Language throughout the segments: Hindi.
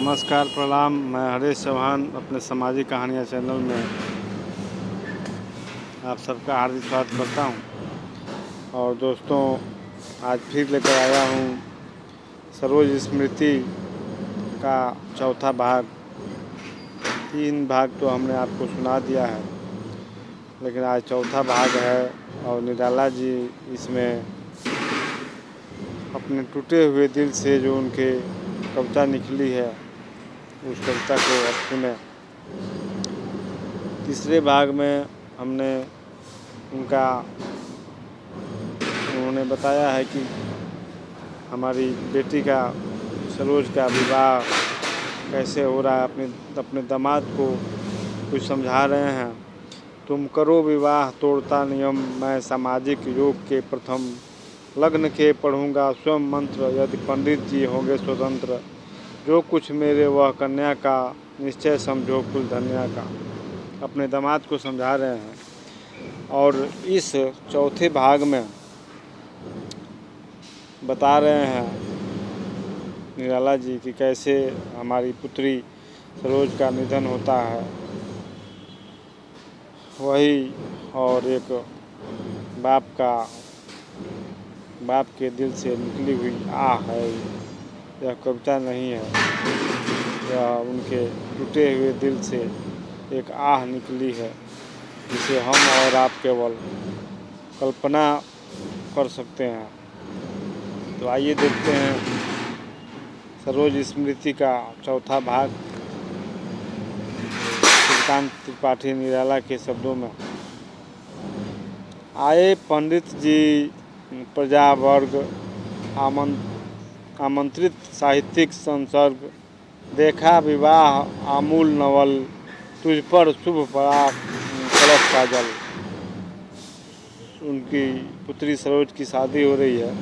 नमस्कार प्रणाम। मैं हरीश चौहान अपने सामाजिक कहानियाँ चैनल में आप सबका हार्दिक स्वागत करता हूं। और दोस्तों, आज फिर लेकर आया हूं सरोज स्मृति का चौथा भाग। 3 भाग तो हमने आपको सुना दिया है, लेकिन आज चौथा भाग है। और निराला जी इसमें अपने टूटे हुए दिल से जो उनके कविता निकली है, उस कविता को अब सुने। तीसरे भाग में हमने उन्होंने बताया है कि हमारी बेटी का, सरोज का विवाह कैसे हो रहा है। अपने दामाद को कुछ समझा रहे हैं। तुम करो विवाह तोड़ता नियम, मैं सामाजिक योग के प्रथम लग्न के पढ़ूंगा स्वयं मंत्र, यदि पंडित जी होंगे स्वतंत्र। जो कुछ मेरे वह कन्या का, निश्चय समझो कुल धन्या का। अपने दामाद को समझा रहे हैं। और इस चौथे भाग में बता रहे हैं निराला जी कि कैसे हमारी पुत्री सरोज का निधन होता है। वही और एक बाप के दिल से निकली हुई आह है। यह कविता नहीं है, यह उनके टूटे हुए दिल से एक आह निकली है, जिसे हम और आप केवल कल्पना कर सकते हैं। तो आइए देखते हैं सरोज स्मृति का चौथा भाग श्रीकांत त्रिपाठी निराला के शब्दों में। आए पंडित जी प्रजावर्ग, आमंत्रित साहित्यिक संसर्ग, देखा विवाह आमूल नवल, तुझ पर शुभ पड़ा कलश का जल। उनकी पुत्री सरोज की शादी हो रही है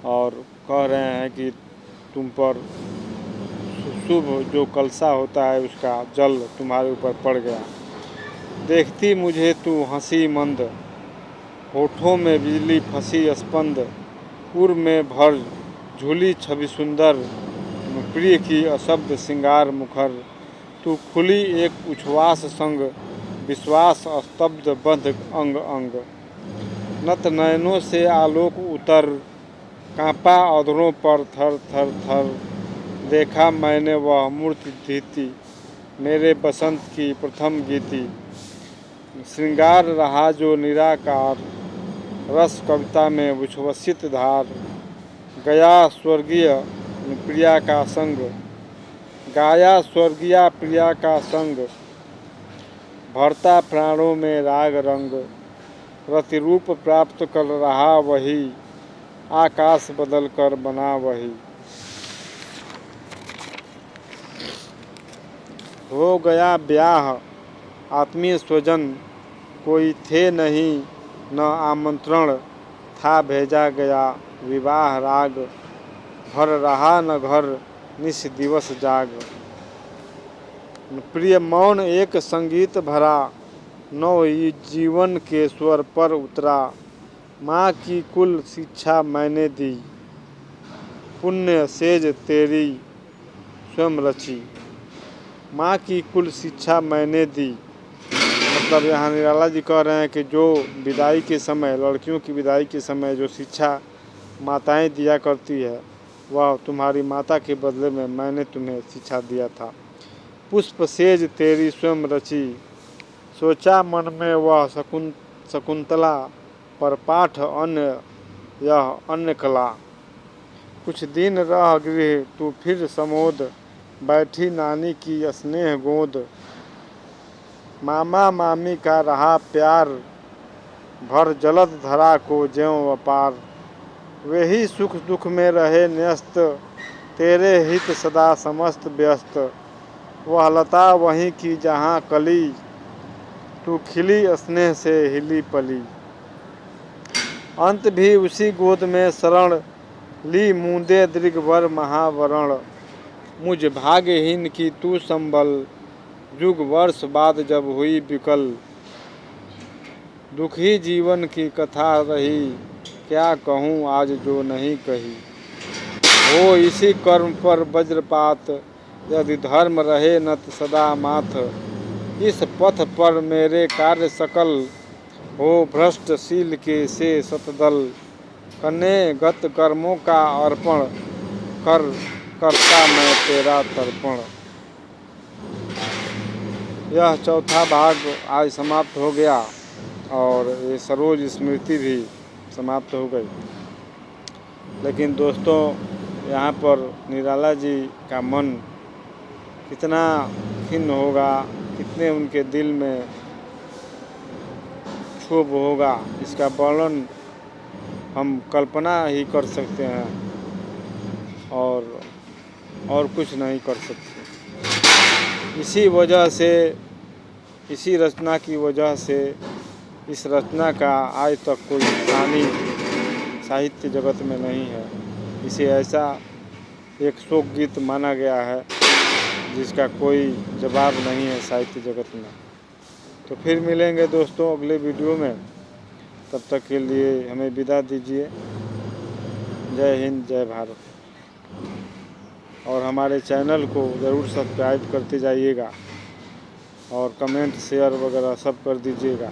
और कह रहे हैं कि तुम पर शुभ जो कलशा होता है उसका जल तुम्हारे ऊपर पड़ गया। देखती मुझे तू हंसी मंद, होठों में बिजली फंसी स्पंद, उर में भर झूली छवि सुंदर, प्रिय की अशब्द श्रृंगार मुखर। तू खुली एक उच्छ्वास संग, विश्वास स्तब्ध बंध अंग अंग। नत नयनों से आलोक उतर, कांपा अधरों पर थर थर थर। देखा मैंने वह मूर्ति धीती, मेरे बसंत की प्रथम गीति। श्रृंगार रहा जो निराकार, रस कविता में उच्छ्वसित धार। गया स्वर्गीय प्रिया का संग, गाया स्वर्गीय प्रिया का संग। भरता प्राणों में राग रंग, प्रतिरूप प्राप्त कर रहा वही, आकाश बदल कर बना वही। हो गया ब्याह आत्मीय स्वजन, कोई थे नहीं न आमंत्रण था भेजा गया। विवाह राग भर रहा न घर, निश दिवस जाग। प्रिय मौन एक संगीत भरा, नव जीवन के स्वर पर उतरा। माँ की कुल शिक्षा मैंने दी, पुण्य सेज तेरी स्वयं रची। माँ की कुल शिक्षा मैंने दी, मतलब यहाँ निराला जी कह रहे हैं कि जो विदाई के समय, लड़कियों की विदाई के समय जो शिक्षा माताएं दिया करती है, वह तुम्हारी माता के बदले में मैंने तुम्हें शिक्षा दिया था। पुष्प सेज तेरी स्वयं रची, सोचा मन में वह शकुंतला, पर पाठ अन्य यह अन्य कला। कुछ दिन रह गृह तू फिर समोद, बैठी नानी की स्नेह गोद। मामा मामी का रहा प्यार, भर जलद धरा को ज्यों अपार। वे ही सुख दुख में रहे न्यस्त, तेरे हित सदा समस्त व्यस्त। वह लता वहीं की जहाँ कली, तू खिली स्नेह से हिली पली। अंत भी उसी गोद में शरण, ली मूंदे दृगवर महावरण। मुझ भाग्यहीन की तू संबल, युग वर्ष बाद जब हुई विकल। दुखी जीवन की कथा रही, क्या कहूँ आज जो नहीं कही। हो इसी कर्म पर वज्रपात, यदि धर्म रहे नत सदा माथ। इस पथ पर मेरे कार्य सकल, हो भ्रष्ट शील के से शतदल। कने गत कर्मों का अर्पण, कर करता मैं तेरा तर्पण। यह चौथा भाग आज समाप्त हो गया और ये सरोज स्मृति भी समाप्त हो गई। लेकिन दोस्तों, यहाँ पर निराला जी का मन कितना खिन्न होगा, कितने उनके दिल में क्षोभ होगा, इसका वर्णन हम कल्पना ही कर सकते हैं और कुछ नहीं कर सकते। इसी वजह से, इसी रचना की वजह से इस रचना का आज तक कोई कहानी साहित्य जगत में नहीं है। इसे ऐसा एक शोक गीत माना गया है जिसका कोई जवाब नहीं है साहित्य जगत में। तो फिर मिलेंगे दोस्तों अगले वीडियो में, तब तक के लिए हमें विदा दीजिए। जय हिंद, जय भारत। और हमारे चैनल को ज़रूर सब्सक्राइब करते जाइएगा और कमेंट शेयर वगैरह सब कर दीजिएगा।